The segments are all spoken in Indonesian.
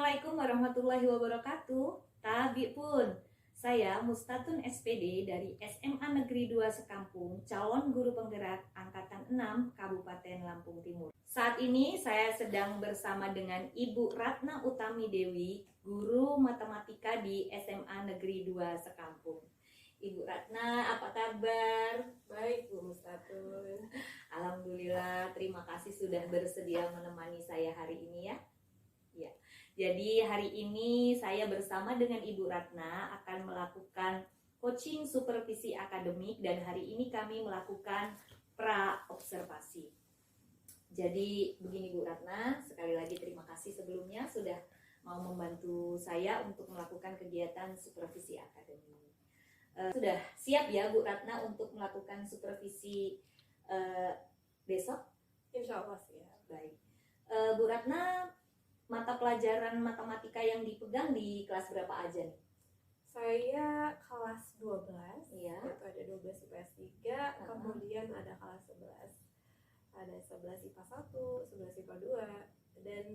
Assalamualaikum warahmatullahi wabarakatuh. Tabi pun, saya Mustatun SPD dari SMA Negeri 2 Sekampung, calon guru penggerak Angkatan 6 Kabupaten Lampung Timur. Saat ini saya sedang bersama dengan Ibu Ratna Utami Dewi, guru matematika di SMA Negeri 2 Sekampung. Ibu Ratna, apa kabar? Baik, Bu Mustatun. Alhamdulillah, terima kasih sudah bersedia menemani saya hari ini ya. Ya, jadi hari ini saya bersama dengan Ibu Ratna akan melakukan coaching supervisi akademik dan hari ini kami melakukan pra-observasi. Jadi begini Bu Ratna, sekali lagi terima kasih sebelumnya sudah mau membantu saya untuk melakukan kegiatan supervisi akademik. Sudah siap ya Bu Ratna untuk melakukan supervisi besok? Insya Allah siap. Baik. Bu Ratna, mata pelajaran matematika yang dipegang di kelas berapa aja nih? Saya kelas 12, Iya. itu ada 12 IPS 3, kemudian ada kelas 11. Ada 11 IPA 1, 11 IPA 2, dan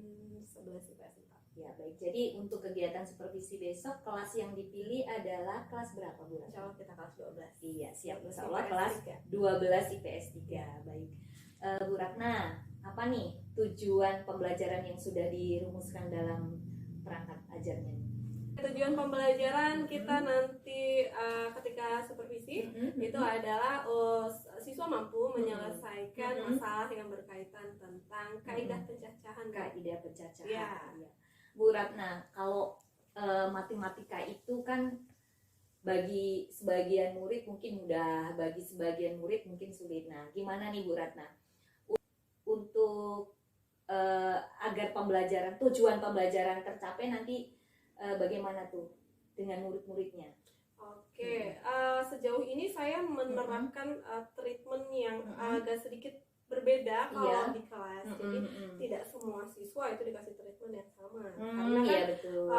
11 IPS 4. Ya, baik. Jadi untuk kegiatan supervisi besok kelas yang dipilih adalah kelas berapa Bu Ratna? Insya Allah kita kelas 12. Iya, siap. Insya 12 Allah kelas 12 IPS 3. Baik. Bu Ratna, apa nih tujuan pembelajaran yang sudah dirumuskan dalam perangkat ajarnya? Tujuan pembelajaran kita nanti ketika supervisi itu adalah siswa mampu menyelesaikan masalah yang berkaitan tentang kaidah pencacahan. Kaidah pencacahan. Ya. Ya. Bu Ratna, kalau matematika itu kan bagi sebagian murid mungkin mudah, bagi sebagian murid mungkin sulit. Nah, gimana nih Bu Ratna? Untuk agar tujuan pembelajaran tercapai nanti bagaimana tuh dengan murid-muridnya? Oke, sejauh ini saya menerapkan treatment yang agak sedikit berbeda kalau di kelas. Jadi tidak semua siswa itu dikasih treatment yang sama. Karena kan iya, betul.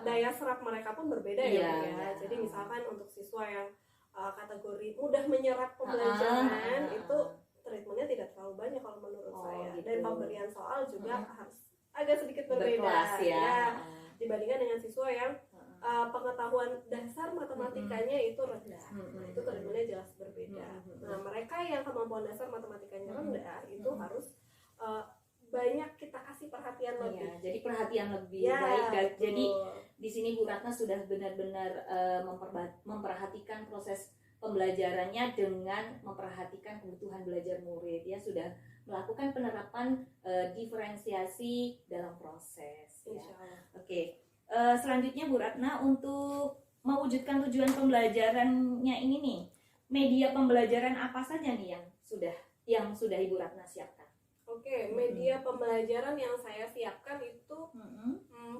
Daya serap mereka pun berbeda ya. Jadi misalkan untuk siswa yang kategori mudah menyerap pembelajaran itu treatmentnya tidak terlalu banyak kalau menurut saya. Gitu. Dan pemberian soal juga harus agak sedikit berbeda Berkelas, ya. dibandingkan dengan siswa yang pengetahuan dasar matematikanya itu rendah. Nah, itu treatmentnya jelas berbeda. Nah, mereka yang kemampuan dasar matematikanya rendah itu harus banyak kita kasih perhatian lebih. Ya, jadi perhatian lebih Ya, baik. betul. Jadi di sini Bu Ratna sudah benar-benar memperhatikan proses pembelajarannya dengan memperhatikan kebutuhan belajar murid, ya, sudah melakukan penerapan diferensiasi dalam proses. Ya. Oke. Selanjutnya Bu Ratna, untuk mewujudkan tujuan pembelajarannya ini nih, media pembelajaran apa saja nih yang sudah Ibu Ratna siapkan? Oke, media pembelajaran yang saya siapkan itu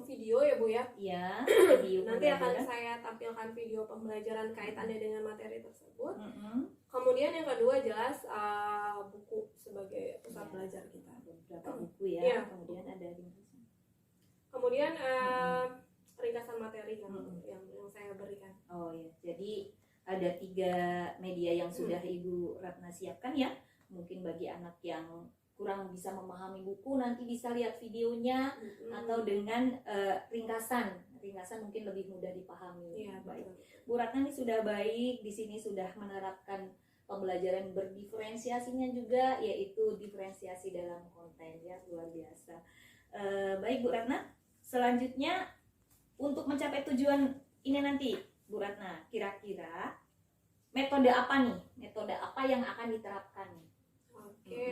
video ya Bu ya. Iya, video. Nanti akan saya tampilkan video pembelajaran kaitannya dengan materi tersebut. Kemudian yang kedua jelas buku sebagai pusat belajar kita. Beberapa buku ya. Iya. Kemudian ada ringkasan. Kemudian ringkasan materi yang saya berikan. Oh ya, jadi ada 3 media yang sudah Ibu Ratna siapkan ya. Mungkin bagi anak yang kurang bisa memahami buku nanti bisa lihat videonya atau dengan ringkasan mungkin lebih mudah dipahami. Iya, baik. betul. Bu Ratna ini sudah baik, di sini sudah menerapkan pembelajaran berdiferensiasinya juga, yaitu diferensiasi dalam konten, ya, luar biasa. Baik Bu Ratna, selanjutnya untuk mencapai tujuan ini nanti Bu Ratna, kira-kira metode apa nih? Metode apa yang akan diterapkan nih? Oke.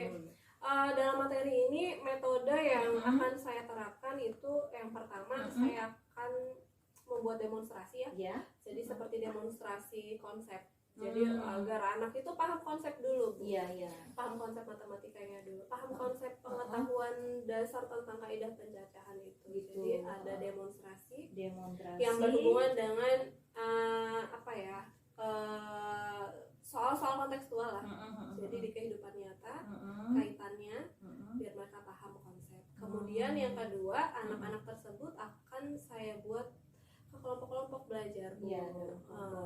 Dalam materi ini metode yang akan saya terapkan itu yang pertama saya akan membuat demonstrasi ya. Ya. Jadi seperti demonstrasi konsep. Jadi agar anak itu paham konsep dulu, Bu. Iya. Paham konsep matematikanya dulu, paham konsep pengetahuan dasar tentang kaidah pencacahan itu. Gitu. Jadi ada demonstrasi Demonstrasi yang berhubungan dengan soal-soal kontekstual lah. Jadi di kehidupan nyata kaitannya biar mereka paham konsep. Kemudian yang kedua, anak-anak tersebut akan saya buat ke kelompok-kelompok belajar, Bu. Iya,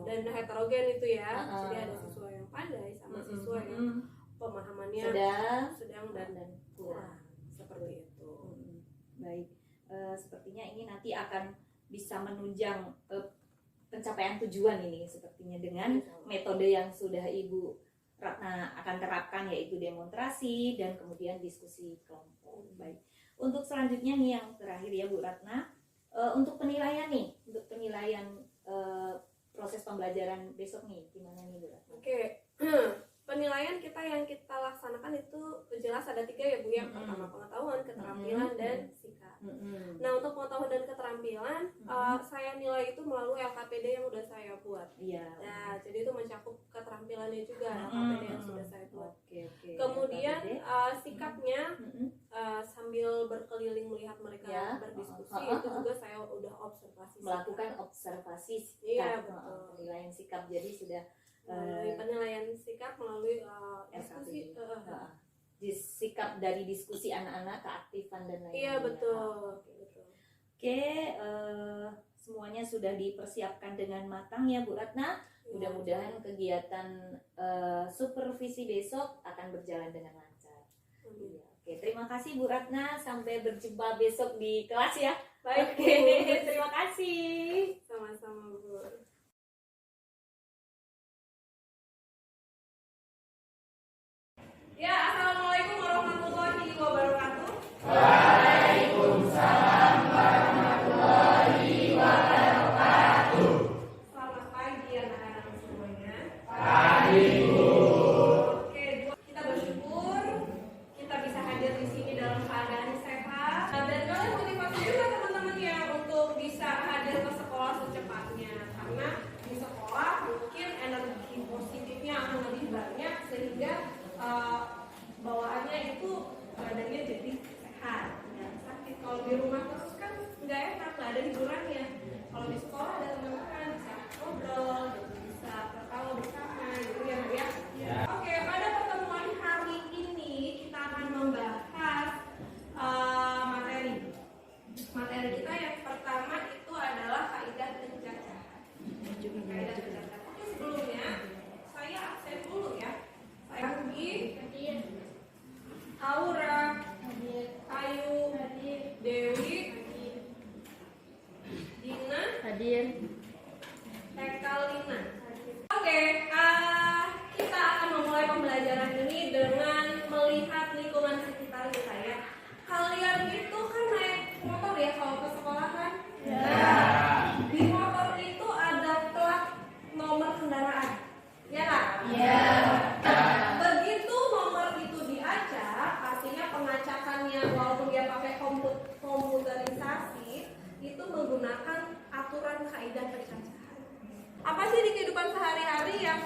Dan heterogen itu ya. Jadi ada siswa yang pandai sama siswa yang pemahamannya sedang dan kurang. seperti itu. Baik. sepertinya ini nanti akan bisa menunjang pencapaian tujuan ini sepertinya dengan metode yang sudah Ibu Ratna akan terapkan, yaitu demonstrasi dan kemudian diskusi kelompok. Baik. Untuk selanjutnya nih yang terakhir ya Bu Ratna, untuk penilaian nih, untuk penilaian proses pembelajaran besok nih gimana nih Bu Ratna? Oke. Penilaian kita yang kita laksanakan itu jelas ada 3 ya Bu. Yang pertama pengetahuan, keterampilan, dan sikap. Nah, untuk pengetahuan dan keterampilan saya nilai itu melalui LKPD yang udah saya buat. Nah, jadi itu mencakup keterampilannya juga LKPD yang sudah saya buat. Kemudian sikapnya sambil berkeliling melihat mereka berdiskusi itu juga saya udah observasi. Melakukan observasi sikap. Iya, betul. Penilaian sikap, jadi sudah melalui penilaian sikap melalui diskusi sikap dari diskusi anak-anak, keaktifan dan lain-lain. Iya, betul. Oke, semuanya sudah dipersiapkan dengan matang ya Bu Ratna. Mudah-mudahan kegiatan supervisi besok akan berjalan dengan lancar. Oke, terima kasih Bu Ratna, sampai berjumpa besok di kelas ya. Baik. Oke, terima kasih. Sama-sama Bu. Ya, assalamualaikum warahmatullahi wabarakatuh. Waalaikumsalam warahmatullahi wabarakatuh. Selamat pagi anak-anak semuanya. Pagi Bu. Oke, kita bersyukur kita bisa hadir di sini dalam keadaan sehat. Dan kalian motivasi juga teman-teman ya untuk bisa hadir ke sekolah secepatnya. Karena di sekolah mungkin energi positifnya akan lebih banyak sehingga bawaannya itu badannya jadi sehat, nggak sakit. Kalau di rumah terus kan nggak enak, nggak ada hiburannya. Kalau di sekolah ada teman-teman bisa ngobrol, bisa tertawa bersama, gitu ya Bu ya. Oke, pada pertemuan hari ini kita akan membahas materi kita yang pertama itu adalah kaidah pencacahan. Kaidah pencacahan. Oke, sebelumnya saya absen dulu ya. Saya Ugi, Aura, Ayu, Dewi, Dina, Ekalina. Oke, kita akan memulai pembelajaran ini dengan melihat lingkungan sekitar kita ya. Kalian itu kan naik motor ya kalau ke sekolah kan? Ya. Di motor itu ada plat nomor kendaraan, ya kan? Ya. Begitu nomor itu diacak, artinya pengacakannya walaupun dia pakai komputerisasi, itu menggunakan aturan kaidah pencacahan. Apa sih di kehidupan sehari-hari yang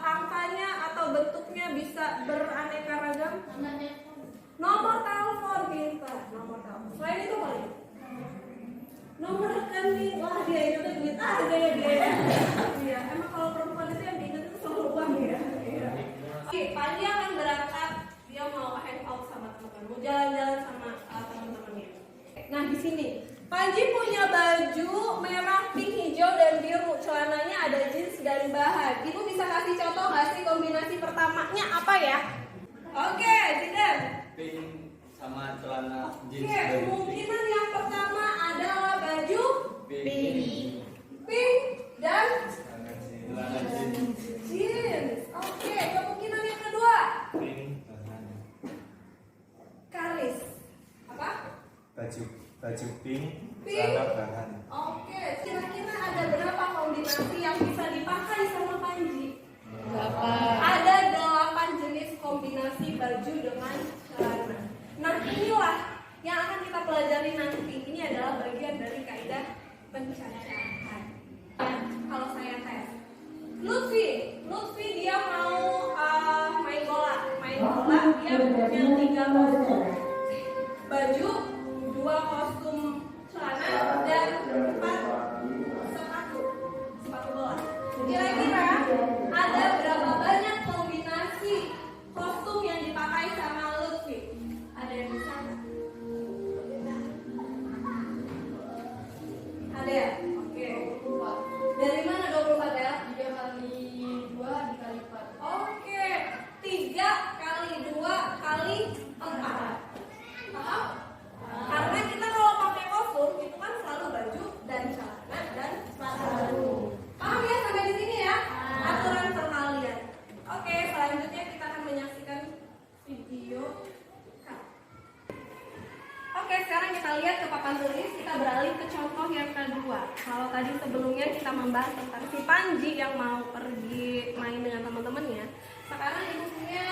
angkanya atau bentuknya bisa beraneka ragam? Nomor telepon, pintar. Nomor telepon. Selain itu apa lagi? Nomor rekening. Wah, dia itu duit aja ya dia. Iya, emang kalau perempuan itu yang diingat itu selalu uang ya. Oke, Panji akan berangkat. Dia mau hangout sama teman-teman, mau jalan-jalan sama teman-temannya. Nah, di sini Panji punya baju merah, pink, hijau, dan biru. Celananya ada jeans dan bahan. Ibu bisa kasih contoh nggak sih kombinasi pertamanya apa ya? Oke, Jidan. Pink sama celana jeans. Oke, kemungkinan yang pertama adalah baju pink dan celana jeans. jeans. Oke, kemungkinan yang kedua Pink karis. Apa? baju pink Pink. celana bahan. Oke, kira-kira ada berapa kombinasi yang bisa dipakai sama Panji? Ada 8 jenis kombinasi baju dengan celana. Nah, inilah yang akan kita pelajari nanti. Ini adalah bagian dari kaidah pencacahan. Kalau saya tes, Lutfi dia mau main bola. Dia punya 3 kostum baju, 2 kostum celana, dan 4 sepatu bola. Kira-kira ada berapa banyak kombinasi kostum yang dipakai sama Lutfi? Ada yang bisa nggak? Ada ya? Oke. Dari mana 24 ya? 3 kali 2 dikali 4. Oke. 3 kali 2 kali 4. Paham? sekarang kita lihat ke papan tulis, kita beralih ke contoh yang kedua. Kalau tadi sebelumnya kita membahas tentang si Panji yang mau pergi main dengan teman-temannya. Sekarang ibu punya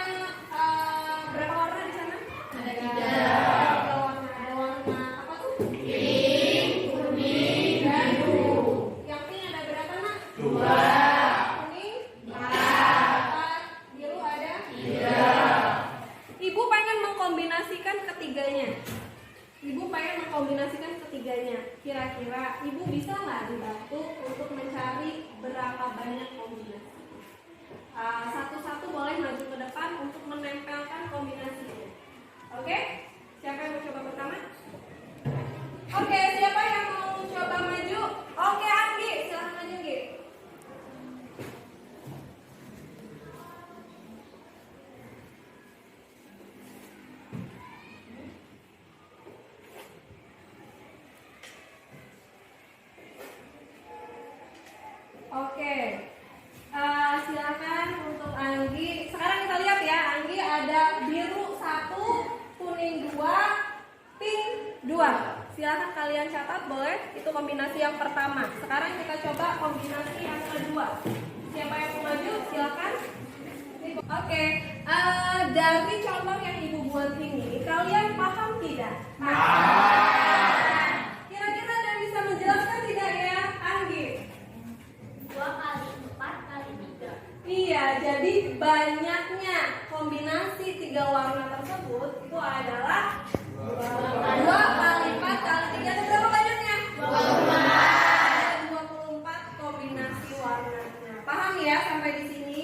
berapa warna di sana? Ada Tiga warna. Ada warna apa tuh? Pink, kuning, dan biru. Yang pink ada berapa nak? 2. Kuning? 4. Biru ada? 3. Ibu pengen mengkombinasikan ketiganya. Kira-kira ibu bisa nggak dibantu untuk mencari berapa banyak kombinasi? Satu-satu boleh maju ke depan untuk menempelkan kombinasinya. Oke? Siapa yang mau coba pertama? Oke, siapa yang mau coba maju? Oke, Anggi, silahkan maju, Anggi. Oke, silakan untuk Anggi. Sekarang kita lihat ya, Anggi ada biru 1, kuning 2, pink 2. Silakan kalian catat, boleh? Itu kombinasi yang pertama. Sekarang kita coba kombinasi yang kedua. Siapa yang mau maju? Silakan. Oke, dari contoh yang ibu buat ini, kalian paham tidak? Kira-kira ada yang bisa menjelaskan tidak ya, Anggi? 2 kali 4 kali 3. Iya, jadi banyaknya kombinasi 3 warna tersebut itu adalah 2 kali 4 kali 3. Ada berapa banyaknya? 24 kombinasi warnanya. Paham ya sampai di sini?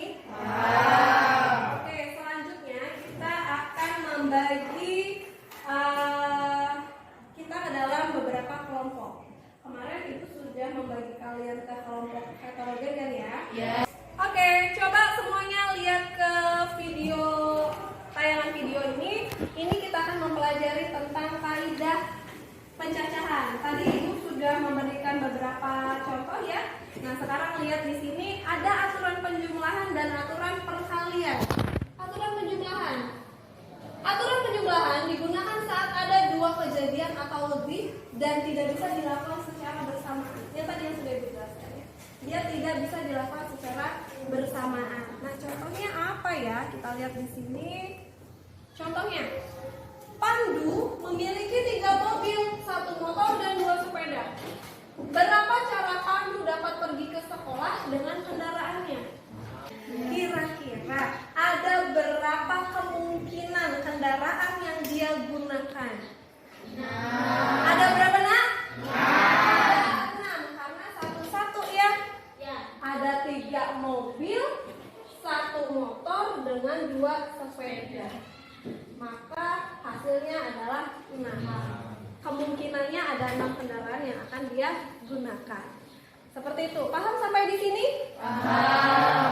Oke, selanjutnya kita akan membagi kita ke dalam beberapa kelompok. Kemarin itu sudah membagi kalian ke kelompok heterogen kan ya? Oke, coba semuanya lihat ke video, tayangan video ini. Ini kita akan mempelajari tentang kaidah pencacahan. Tadi ibu sudah memberikan beberapa contoh ya. Nah, sekarang lihat di sini ada aturan penjumlahan dan aturan perkalian. Aturan penjumlahan digunakan saat ada 2 kejadian atau lebih dan tidak bisa dilakukan secara bersamaan. Yang tadi yang sudah ibu jelaskan ya. Dia tidak bisa dilakukan secara bersamaan. Nah, contohnya apa ya? Kita lihat di sini. Contohnya, Pandu memiliki 3 mobil, 1 motor dan 2 sepeda. Berapa cara Pandu dapat pergi ke sekolah dengan kendaraannya? Kira-kira ada berapa kemungkinan kendaraan yang dia gunakan? Ada berapa nak? 6, karena satu-satu ya. Ada 3 mobil, 1 motor dengan 2 sepeda. Maka hasilnya adalah 6. Kemungkinannya ada 6 kendaraan yang akan dia gunakan. Seperti itu. Paham sampai di sini? Paham.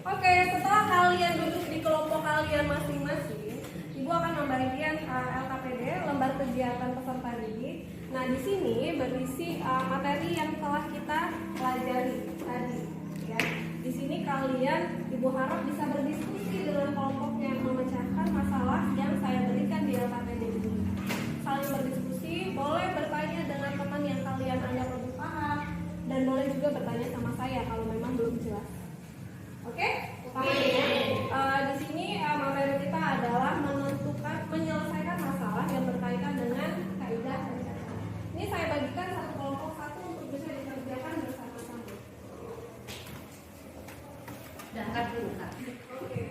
Oke, setelah kalian duduk di kelompok kalian masing-masing, ibu akan membagikan LKPD, lembar kegiatan peserta didik. Nah, di sini berisi materi yang telah kita pelajari tadi. Ya. Di sini kalian, ibu harap bisa berdiskusi dengan kelompok yang memecahkan masalah yang saya berikan di LKPD ini. Saling berdiskusi, boleh bertanya dengan teman yang kalian anggap lebih paham, dan boleh juga bertanya sama saya kalau memang belum jelas. Oke? Paham ya? Di sini materi kita adalah menyelesaikan masalah yang berkaitan dengan kaidah pencacahan. Ini saya bagikan satu kelompok satu untuk bisa dikerjakan bersama-sama. Angkat dulu, Kak. Oke.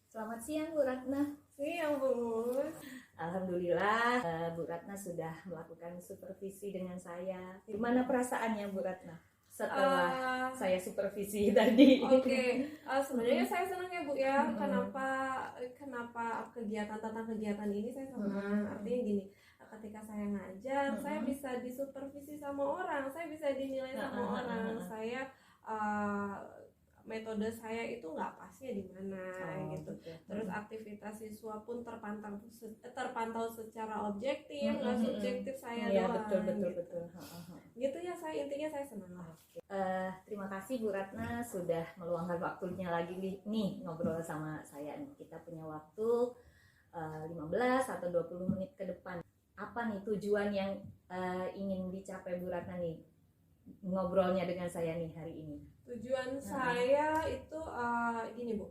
Selamat siang Bu Ratna. Siang Bu Mus. Alhamdulillah Bu Ratna sudah melakukan supervisi dengan saya. Gimana perasaannya Bu Ratna setelah saya supervisi tadi? Oke. Sebenarnya saya senang ya Bu ya. Kenapa tentang kegiatan ini saya senang. Artinya gini, ketika saya ngajar, saya bisa disupervisi sama orang, saya bisa dinilai sama orang. Saya metode saya itu nggak pasnya di mana gitu. Terus aktivitas siswa pun terpantau secara objektif, nggak subjektif saya doang. Betul. Gitu ya, intinya saya senang. Terima kasih Bu Ratna sudah meluangkan waktunya lagi nih ngobrol sama saya nih. Kita punya waktu 15 atau 20 menit ke depan. Apa nih tujuan yang ingin dicapai Bu Ratna nih ngobrolnya dengan saya nih hari ini? Tujuan saya itu gini Bu,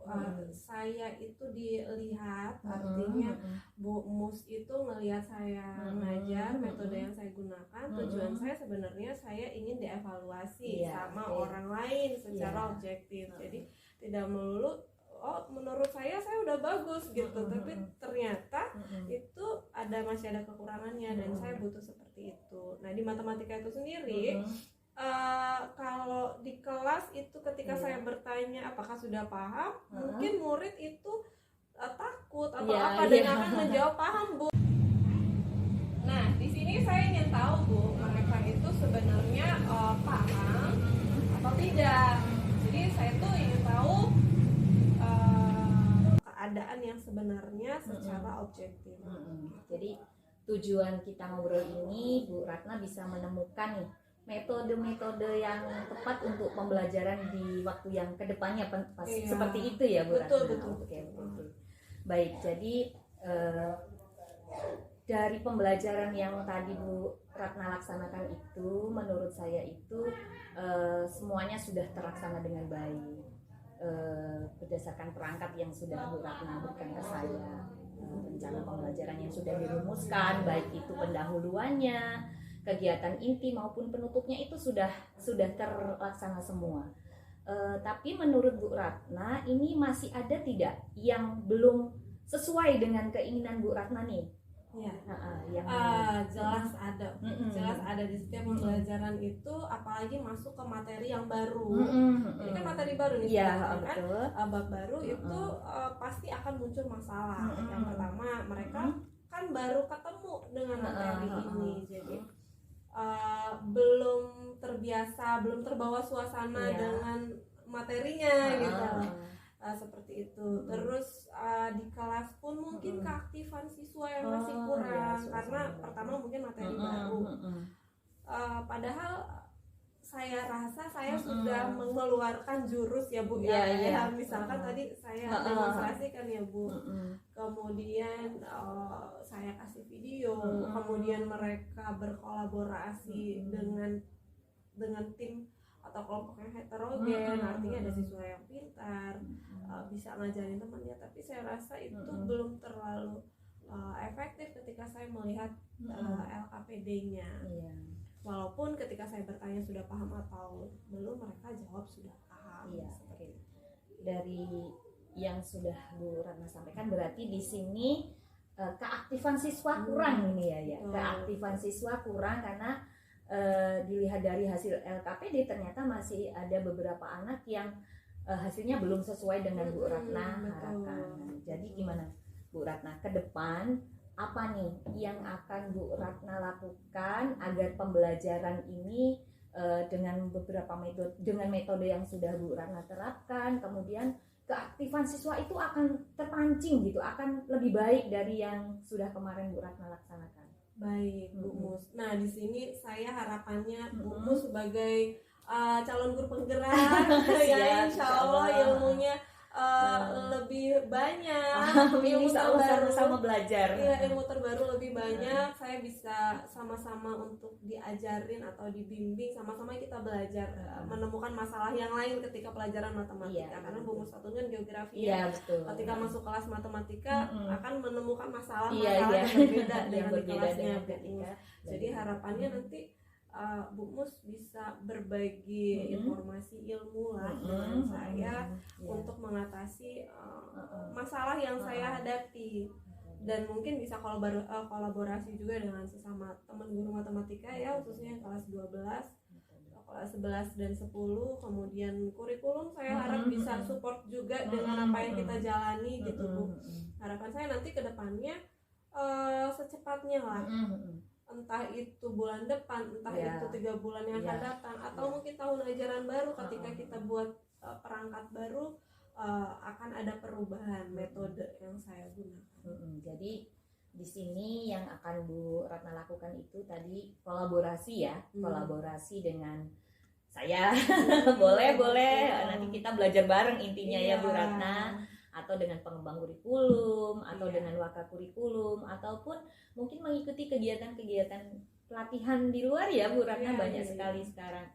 saya itu dilihat, artinya Bu Mus itu ngelihat saya ngajar, metode yang saya gunakan. Tujuan saya sebenarnya saya ingin dievaluasi sama orang lain secara objektif. Jadi tidak melulu menurut saya udah bagus gitu, tapi ternyata itu masih ada kekurangannya dan saya butuh seperti itu. Nah, di matematika itu sendiri kalau di kelas itu ketika saya bertanya apakah sudah paham, mungkin murid itu takut atau dan akan menjawab paham Bu. Nah, di sini saya ingin tahu Bu, mereka itu sebenarnya paham atau tidak. Jadi saya tuh ingin tahu keadaan yang sebenarnya secara objektif. Jadi tujuan kita ngobrol ini Bu Ratna bisa menemukan nih metode-metode yang tepat untuk pembelajaran di waktu yang kedepannya seperti itu ya Bu Ratna. Betul. Oke. Baik, jadi dari pembelajaran yang tadi Bu Ratna laksanakan itu, menurut saya itu semuanya sudah terlaksana dengan baik berdasarkan perangkat yang sudah Bu Ratna berikan ke saya. Rencana pembelajaran yang sudah dirumuskan, baik itu pendahuluannya, kegiatan inti maupun penutupnya itu sudah terlaksana semua. Tapi menurut Bu Ratna ini masih ada tidak yang belum sesuai dengan keinginan Bu Ratna nih? Ya, jelas ada. Jelas ada di setiap pembelajaran itu, apalagi masuk ke materi yang baru. Ini kan materi baru nih, bab baru itu pasti akan muncul masalah. Yang pertama, mereka kan baru ketemu dengan materi ini, jadi belum terbiasa, belum terbawa suasana dengan materinya gitu. Seperti itu. Terus di kelas pun mungkin keaktifan siswa yang masih kurang karena pertama mungkin materi baru. Padahal saya rasa saya sudah mengeluarkan jurus ya Bu ya. Misalkan tadi saya demonstrasikan ya Bu. Kemudian saya kasih video, kemudian mereka berkolaborasi dengan tim atau kelompok yang heterogen, artinya ada siswa yang pintar, bisa ngajarin temannya, tapi saya rasa itu belum terlalu efektif ketika saya melihat LKPD-nya. Walaupun ketika saya bertanya sudah paham atau belum, mereka jawab sudah paham. Dari yang sudah Bu Ratna sampaikan, berarti di sini keaktifan siswa kurang ini ya. Keaktifan siswa kurang karena dilihat dari hasil LKPD ternyata masih ada beberapa anak yang hasilnya belum sesuai dengan Bu Ratna harapkan. Jadi gimana Bu Ratna ke depan, apa nih yang akan Bu Ratna lakukan agar pembelajaran ini dengan beberapa metode yang sudah Bu Ratna terapkan, kemudian keaktifan siswa itu akan terpancing gitu, akan lebih baik dari yang sudah kemarin Bu Ratna laksanakan. Baik, Bu Mus. Nah, di sini saya harapannya Bu Mus sebagai calon guru penggerak yang insya Allah ilmunya lebih banyak, ilmu terbaru sama belajar. Iya, ilmu terbaru lebih banyak. Saya bisa sama-sama untuk diajarin atau dibimbing, sama-sama kita belajar menemukan masalah yang lain ketika pelajaran matematika. Karena Bu Mus satu kan geografi. Betul. Ketika masuk kelas matematika akan menemukan masalah-masalah yang berbeda dengan di kelasnya. Jadi harapannya nanti Bu Mus bisa berbagi informasi ilmu lah dengan saya untuk mengatasi masalah yang saya hadapi, dan mungkin bisa kolaborasi juga dengan sesama teman guru matematika ya, khususnya yang kelas 12, kelas 11 dan 10. Kemudian kurikulum saya harap bisa support juga dengan apa yang kita jalani gitu Bu. Harapan saya nanti ke depannya secepatnya lah, entah itu bulan depan, entah itu 3 bulan yang akan datang, atau mungkin tahun ajaran baru ketika kita buat perangkat baru, akan ada perubahan metode yang saya gunakan. Jadi di sini yang akan Bu Ratna lakukan itu tadi kolaborasi ya, kolaborasi dengan saya. boleh nanti kita belajar bareng intinya ya Bu Ratna, atau dengan pengembang kurikulum, atau dengan waka kurikulum, ataupun mungkin mengikuti kegiatan-kegiatan pelatihan di luar ya Bu Ratna, banyak sekali sekarang.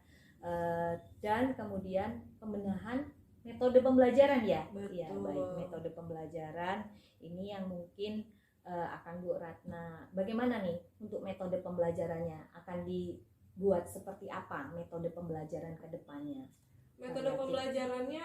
Dan kemudian pembenahan metode pembelajaran ya. Ya, baik, metode pembelajaran ini yang mungkin akan Bu Ratna, bagaimana nih untuk metode pembelajarannya, akan dibuat seperti apa metode pembelajaran ke depannya? Metode pembelajarannya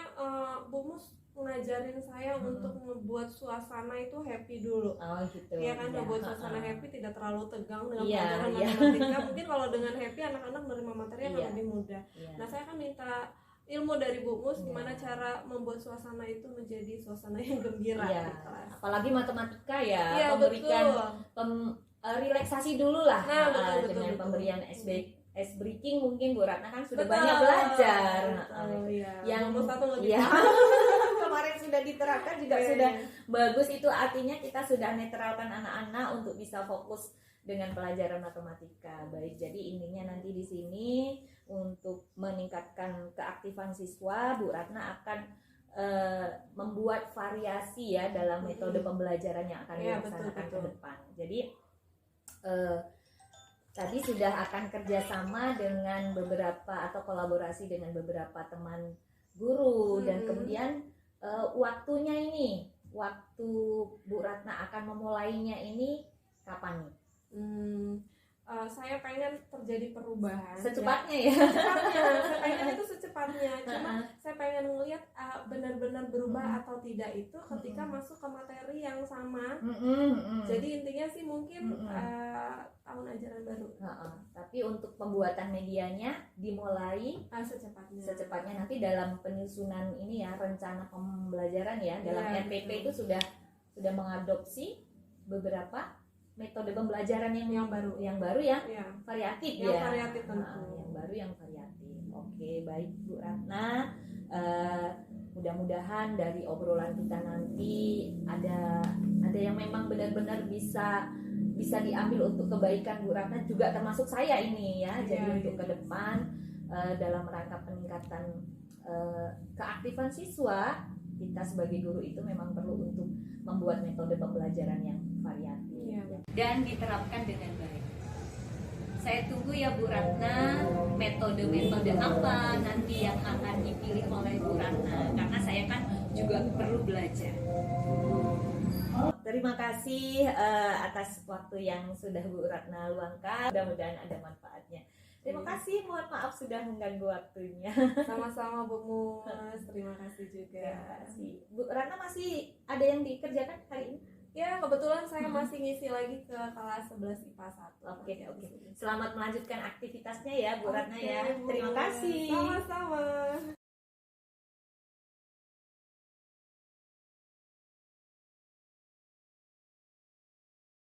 Bu Mus ngajarin saya untuk membuat suasana itu happy dulu. Oh gitu. Ya kan, membuat suasana happy, tidak terlalu tegang dengan pelajaran matematika. Mungkin kalau dengan happy anak-anak menerima materi akan lebih mudah. Nah, saya kan minta ilmu dari Bu Mus gimana cara membuat suasana itu menjadi suasana yang gembira di kelas. Apalagi matematika ya, memberikan relaksasi dulu lah. Dengan pemberian ice breaking mungkin Bu Ratna kan sudah banyak belajar. Yang kemarin sudah diterapkan juga sudah bagus, itu artinya kita sudah netralkan anak-anak untuk bisa fokus dengan pelajaran matematika. Baik, jadi intinya nanti di sini untuk meningkatkan keaktifan siswa, Bu Ratna akan membuat variasi ya dalam metode pembelajaran yang akan dilaksanakan ke depan. Jadi tadi sudah akan kerjasama dengan beberapa atau kolaborasi dengan beberapa teman guru, dan kemudian waktunya ini, waktu Bu Ratna akan memulainya ini kapan nih? Saya pengen terjadi perubahan secepatnya ya. Secepatnya, saya pengen itu secepatnya. Cuma saya pengen ngelihat benar-benar berubah atau tidak itu ketika masuk ke materi yang sama. Jadi intinya sih mungkin tahun ajaran baru. Tapi untuk pembuatan medianya dimulai secepatnya nanti dalam penyusunan ini ya, rencana pembelajaran ya, dalam RPP itu sudah mengadopsi beberapa metode pembelajaran yang baru yang variatif yang ya. Variatif tentu. Yang baru yang variatif. Oke, baik Bu Ratna. Mudah-mudahan dari obrolan kita nanti ada yang memang benar-benar bisa diambil untuk kebaikan Bu Ratna juga, termasuk saya ini ya. Jadi untuk ke depan dalam rangka peningkatan keaktifan siswa, kita sebagai guru itu memang perlu untuk membuat metode pembelajaran yang variatif dan diterapkan dengan baik. Saya tunggu ya Bu Ratna, metode-metode apa nanti yang akan dipilih oleh Bu Ratna, karena saya kan juga perlu belajar. Terima kasih atas waktu yang sudah Bu Ratna luangkan, mudah-mudahan ada manfaatnya. Terima kasih, mohon maaf sudah mengganggu waktunya. Sama-sama Bu Mus, terima kasih juga. Terima kasih. Bu Ratna masih ada yang dikerjakan hari ini? Ya, kebetulan saya masih ngisi lagi ke kelas 11 IPA 1. Oke. Selamat melanjutkan aktivitasnya ya Bu Ratna ya. Terima kasih. Sama-sama.